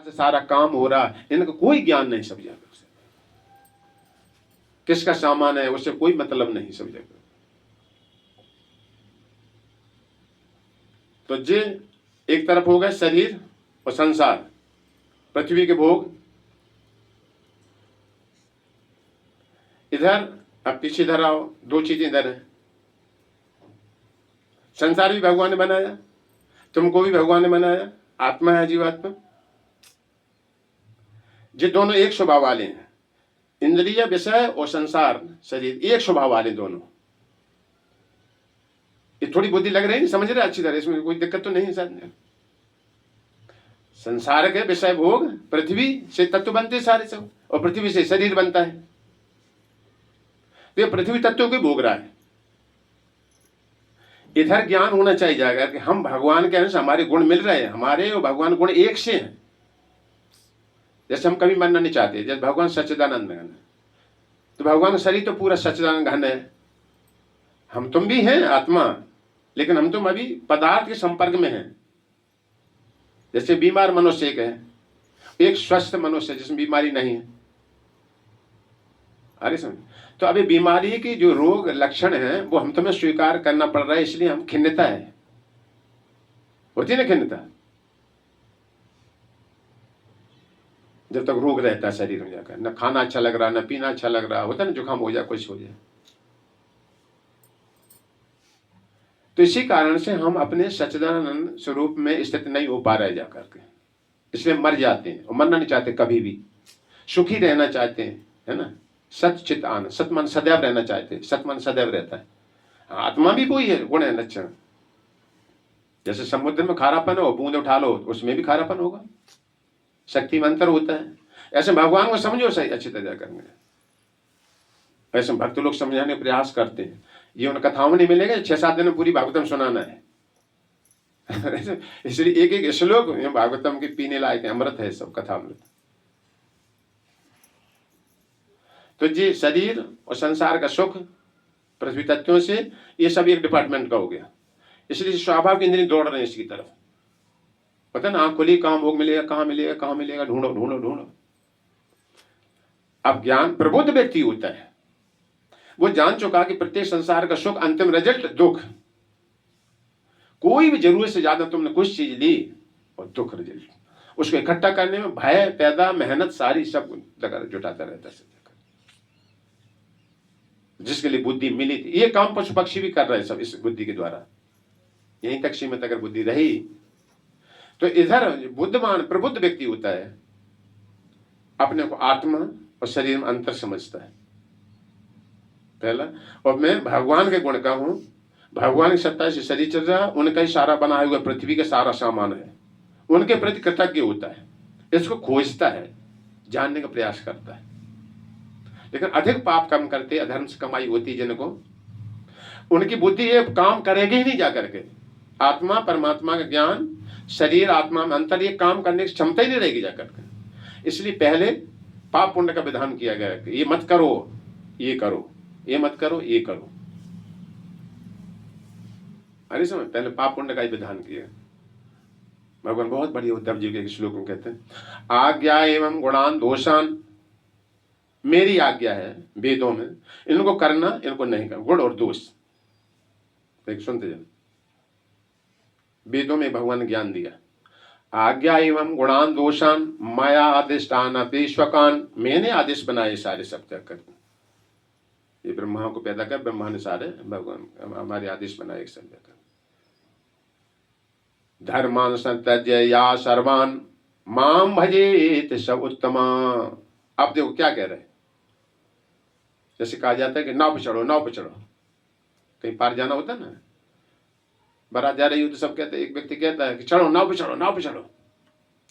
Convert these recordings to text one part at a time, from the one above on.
से सारा काम हो रहा है, इनको कोई ज्ञान नहीं सब जगह से, किसका सामान है उससे कोई मतलब नहीं सब जगह। तो जे एक तरफ हो गए शरीर और संसार, पृथ्वी के भोग। इधर अब पीछे इधर आओ, दो चीजें इधर है। संसार भी भगवान ने बनाया, तुमको भी भगवान ने बनाया, आत्मा है जीवात्मा। ये दोनों एक स्वभाव वाले हैं, इंद्रिय विषय और संसार शरीर एक स्वभाव वाले दोनों। ये थोड़ी बुद्धि लग रही है, समझ रहे अच्छी तरह, इसमें कोई दिक्कत तो नहीं है शायद। संसार के विषय भोग, पृथ्वी से तत्व बनते सारे सब, और पृथ्वी से शरीर बनता है। तो ये पृथ्वी तत्व को भोग रहा है। इधर ज्ञान होना चाहिए जाएगा कि हम भगवान के अंश, हमारे गुण मिल रहे हैं, हमारे और भगवान गुण एक से हैं। जैसे हम कभी मानना नहीं चाहते, जैसे भगवान सच्चिदानंद घन है, तो भगवान का शरीर तो पूरा सच्चिदानंद घन है। हम तुम भी हैं आत्मा, लेकिन हम तुम अभी पदार्थ के संपर्क में हैं। जैसे बीमार मनुष्य एक है, एक स्वस्थ मनुष्य जिसमें बीमारी नहीं है। अरे समझ, तो अभी बीमारी की जो रोग लक्षण है वो हम तुम्हें स्वीकार करना पड़ रहा है, इसलिए हम खिन्नता है, होती है ना खिन्नता, जब तक रोग रहता है शरीर में जाकर, न खाना अच्छा लग रहा, न पीना अच्छा लग रहा, होता है ना, जुकाम हो जाए, कुछ हो जाए। तो इसी कारण से हम अपने सच्चिदानंद स्वरूप में स्थित नहीं हो पा रहे जाकर के, इसलिए मर जाते हैं और मरना नहीं चाहते, कभी भी सुखी रहना चाहते हैं, है ना। सचित आनंद, सतमन सदैव रहना चाहते हैं, सतमन सदैव रहता है। आत्मा भी कोई है, गुण है, लक्षण। जैसे समुद्र में खारापन हो, बूंद उठा लो उसमें भी खारापन होगा, शक्ति में अंतर होता है। ऐसे भगवान को समझो सही अच्छी तरह करने, ऐसे भक्त लोग समझाने का प्रयास करते हैं। ये उन कथाओं में नहीं मिलेगा 6-7 दिन में पूरी भागवतम सुनाना है। इसलिए एक एक श्लोक भागवतम के पीने लायक अमृत है, सब कथा अमृत। तो जी शरीर और संसार का सुख पृथ्वी तत्वों से, ये सब एक डिपार्टमेंट का हो गया। इसलिए स्वाभाविक इंद्रिय दौड़ रहे हैं इसकी तरफ, पता ना, आंख खुली, कहां भोग मिलेगा, कहां मिलेगा, कहां मिलेगा, ढूंढो ढूंढो ढूंढो। अब ज्ञान प्रबुद्ध व्यक्ति होता है, वो जान चुका कि प्रत्येक संसार का सुख अंतिम रिजल्ट दुख। कोई भी जरूरत से ज्यादा तुमने कुछ चीज ली और दुख रिजल्ट, उसको इकट्ठा करने में भय पैदा, मेहनत सारी सब जुटाता रहता है। जिसके लिए बुद्धि मिली थी, ये काम पशु पक्षी भी कर रहे हैं सब इस बुद्धि के द्वारा। यहीं तक सीमित अगर बुद्धि रही तो इधर बुद्धिमान प्रबुद्ध व्यक्ति होता है, अपने को आत्मा और शरीर में अंतर समझता है पहला। और मैं भगवान के गुण का हूं, भगवान की सत्ता से शरीर चल रहा, उनका ही सारा बनाया हुआ पृथ्वी का सारा सामान है, उनके प्रति कृतज्ञ होता है, इसको खोजता है, जानने का प्रयास करता है। लेकिन अधिक पाप कम करते, अधर्म से कमाई होती जिनको, उनकी बुद्धि ये काम करेगी ही नहीं जाकर के। आत्मा परमात्मा का ज्ञान, शरीर आत्मा में अंतर, ये काम करने की क्षमता ही नहीं रहेगी जाकर के। इसलिए पहले पाप पुण्य का विधान किया गया कि ये मत करो, ये करो, ये मत करो, ये करो। अरे समझ, पहले पाप पुण्य का ही विधान किया। भगवान बहुत बड़ी उद्धव जी के श्लोक में कहते हैं, आज्ञा एवं गुणान दोषान, मेरी आज्ञा है वेदों में, इनको करना, इनको नहीं करना, गुण और दोष। एक सुनते जाओ, वेदों में भगवान ने ज्ञान दिया, आज्ञा एवं गुणान दोषान माया आदिष्टान पेश्वकान, मैंने आदेश बनाए सारे सब कर। ये ब्रह्मा को पैदा कर, ब्रह्मा ने सारे भगवान हमारे आदेश बनाए एक सब कर। धर्मान संत्यज्य या सर्वान माम भजेत सब उत्तमा। अब देखो क्या कह रहे हैं, जैसे कहा जाता है कि नाव पे चढ़ो, नाव पे चढ़ो, कहीं पार जाना होता है ना, बारात जा रही हो तो सब कहते हैं, एक व्यक्ति कहता है कि चढ़ो नाव पे चढ़ो, नाव पे चढ़ो,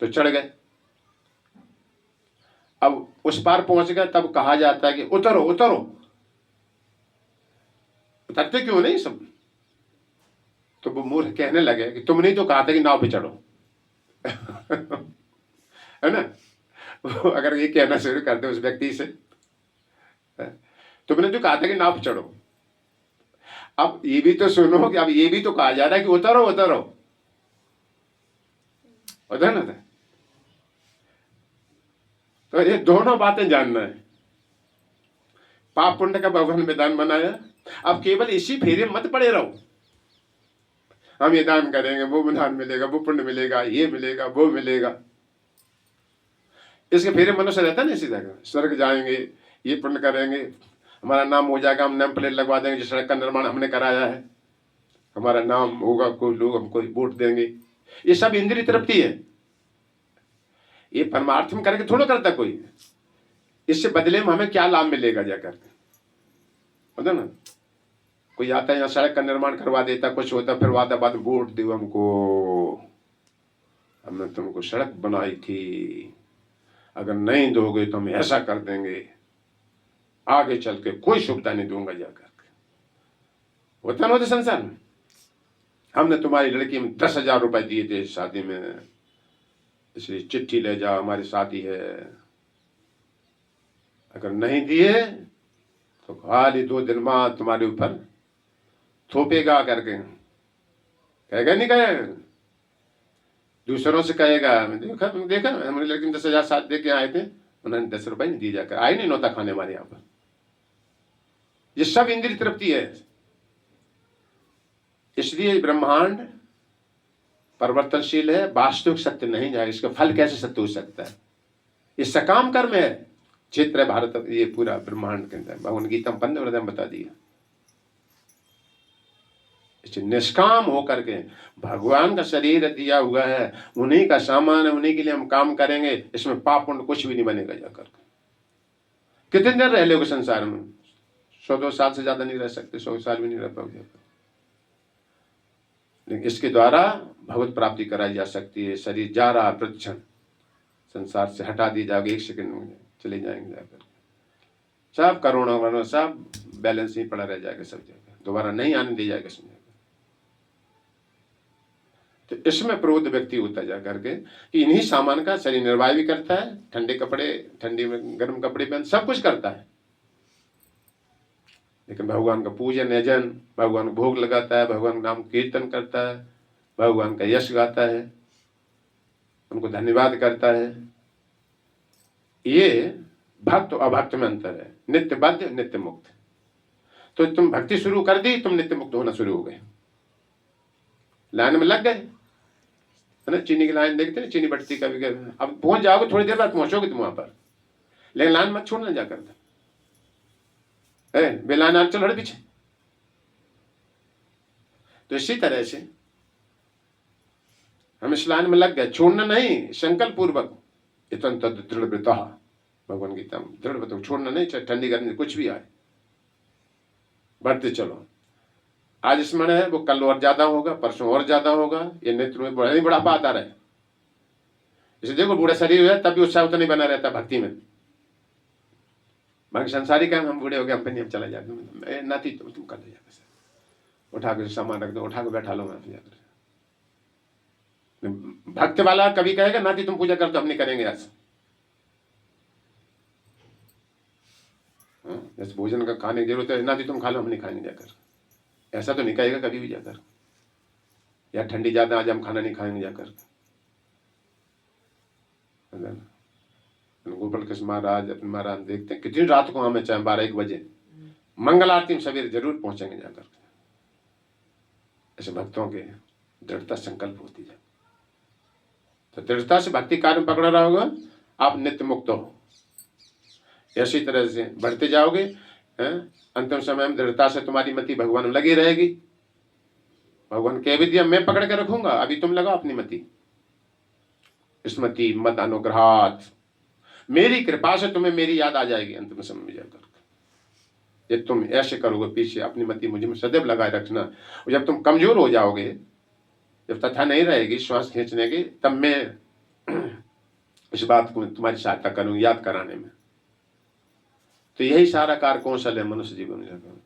तो चढ़ गए। अब उस पार पहुंच गए, तब कहा जाता है कि उतरो उतरो। उतरते क्यों नहीं सब? तो वो मूर्ख कहने लगे कि तुमने तो कहा था कि नाव पे चढ़ो। है ना, वो अगर ये कहना शुरू करते उस व्यक्ति से, तुमने तो कहा था कि नाव पे चढ़ो। अब ये भी तो सुनो कि अब ये भी तो कहा जा रहा है कि उतरो उतरो, उतर ना था। तो ये दोनों बातें जानना है। पाप पुण्य का भगवान में दान बनाया, अब केवल इसी फेरे मत पड़े रहो, हम ये दान करेंगे वो दान मिलेगा, वो पुण्य मिलेगा, ये मिलेगा, वो मिलेगा। इसके फेरे मनुष्य रहता नहीं, इसी जगह स्वर्ग जाएंगे, ये पुण्य करेंगे, हमारा नाम हो जाएगा, हम नेम प्लेट लगवा देंगे, जिस सड़क का निर्माण हमने कराया है हमारा नाम होगा, कोई लोग हमको वोट देंगे। ये सब इंद्रिय तृप्ति है, ये परमार्थ में करके थोड़ा करता कोई। इससे बदले में हमें क्या लाभ मिलेगा जाकर, होता ना, कोई आता है यहाँ सड़क का निर्माण करवा देता, कुछ होता, फिर वादा बाद वोट दो हमको, हमने तुमको सड़क बनाई थी, अगर नहीं दोगे तो हम ऐसा कर देंगे, आगे चल के कोई सुविधा नहीं दूंगा जाकर। होता ना होता संसार में, हमने तुम्हारी लड़की में 10,000 रुपए दिए थे शादी में, इसलिए चिट्ठी ले जाओ हमारी शादी है, अगर नहीं दिए तो खाली 2 दिन बाद तुम्हारे ऊपर थोपेगा करके, कहेगा नहीं कहेगा, दूसरों से कहेगा देखा हमारी लड़की में 10,000 साथ दे के आए थे, उन्होंने 10 रुपए नहीं दिए, जाकर आए नहीं नौता खाने हमारे यहाँ पर। ये सब इंद्रिय तृप्ति है। इसलिए ब्रह्मांड परिवर्तनशील है, वास्तविक सत्य नहीं जाएगा, इसका फल कैसे सत्य हो सकता है? ये सकाम कर्म है, क्षेत्र है भारत, ये पूरा ब्रह्मांड के अंदर भगवान गीता में 15 अध्याय बता दिया। निष्काम होकर के भगवान का शरीर दिया हुआ है, उन्हीं का सामान है, उन्हीं के लिए हम काम करेंगे, इसमें पाप पुण्य कुछ भी नहीं बनेगा जाकर। कितने दिन रह लोगे संसार में? 100-200 साल से ज्यादा नहीं रह सकते, 100 साल भी नहीं रह पाओगे। लेकिन इसके द्वारा भगवत प्राप्ति कराई जा सकती है। शरीर जा रहा प्रतिक्षण संसार से हटा दी जाएगी, 1 सेकंड में चले जाएंगे जाकर, सब करोड़ों सब बैलेंस ही पड़ा रह जाएगा, सब जगह दोबारा नहीं आने दी जाएगा इसमें। तो इसमें प्रवृत्त व्यक्ति होता जा करके कि इन्हीं सामान का शरीर निर्वाह भी करता है, ठंडे कपड़े, ठंडी में गर्म कपड़े पहन, सब कुछ करता है, लेकिन भगवान का पूजन यजन, भगवान को भोग लगाता है, भगवान नाम कीर्तन करता है, भगवान का यश गाता है, उनको धन्यवाद करता है। ये भक्त और अभक्त में अंतर है, नित्य बद्ध नित्य मुक्त। तो तुम भक्ति शुरू कर दी, तुम नित्य मुक्त होना शुरू हो गए, लाइन में लग गए, है ना। चीनी की लाइन देखते हैं, चीनी बटती कभी कभी, अब पहुंच जाओगे, थोड़ी देर बाद पहुंचोगे तुम वहां पर, लेकिन लाइन मत छोड़ना जाकर, बेलाइन आ चल हट पीछे। तो इसी तरह से हम इस लाइन में लग गए, छोड़ना नहीं, संकल्प पूर्वक इतन तद दृढ़, भगवान गीता में दृढ़, छोड़ना नहीं, चाहे ठंडी गर्मी कुछ भी आए, बढ़ते चलो। आज स्मरण है, वो कल और ज्यादा होगा, परसों और ज्यादा होगा, ये नेत्र में बड़ा ही बुढ़ापा आता रहे। इसे देखो, बूढ़ा शरीर है तब भी उत्साह उतना नहीं बना रहता भक्ति में। बाकी संसारी काम, हम बूढ़े हो गए, हम फिर चला जाते, नाती तुम कर दे जाकर, उठा के सामान रख दो, उठा के बैठा लो मैं जाकर। भक्त वाला कभी कहेगा नाती तुम पूजा कर दो, हम नहीं करेंगे आज। जैसे भोजन का खाने की जरूरत है, नाती तुम खा लो, हम नहीं खाएंगे जाकर, ऐसा तो नहीं कहेगा कभी भी जाकर। या ठंडी ज्यादा, आज हम खाना नहीं खाएंगे जाकर। गोपाल कृष्ण महाराज अपने महाराज देखते हैं कितनी रात को हमें, चाहे 12-1 बजे मंगल आरती में सवेरे जरूर पहुंचेंगे जाकर। ऐसे भक्तों के दृढ़ता संकल्प होती है, तो दृढ़ता से भक्ति कार्य पकड़ा रहोगे, आप नित्य मुक्त हो। इसी तरह से बढ़ते जाओगे, अंतिम समय में दृढ़ता से तुम्हारी मति भगवान में लगी रहेगी। भगवान कह भी दिया, मैं पकड़ के रखूंगा, अभी तुम लगाओ अपनी मति। स्मृति मत अनुग्रहात, मेरी कृपा से तुम्हें मेरी याद आ जाएगी अंतिम समय में जाकर। ये तुम ऐसे करोगे, पीछे अपनी मति मुझे में सदैव लगाए रखना। और जब तुम कमजोर हो जाओगे, जब तथा नहीं रहेगी श्वास खींचने की, तब मैं इस बात को तुम्हारी सहायता करूंगी याद कराने में। तो यही सारा कार्य कौशल है मनुष्य जीवन में।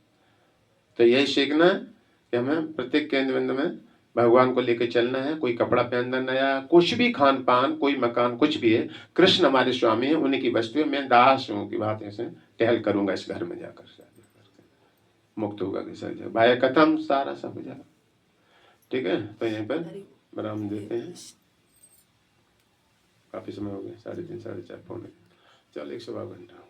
तो यही सीखना कि हमें प्रत्येक केंद्र बिंदु में भगवान को लेकर चलना है। कोई कपड़ा पहनना नया, कुछ भी खान पान, कोई मकान, कुछ भी है, कृष्ण हमारे स्वामी है, उन्हीं की वस्तु है। मैं दास हूँ की बात ऐसे टहल करूंगा इस घर में जाकर, मुक्त होगा कि सर भाई खत्म, सारा सब हो जाएगा। ठीक है, तो यहीं पर विराम देते हैं, काफी समय हो गया, 3:30 4:30 पौने। चल 152 घंटा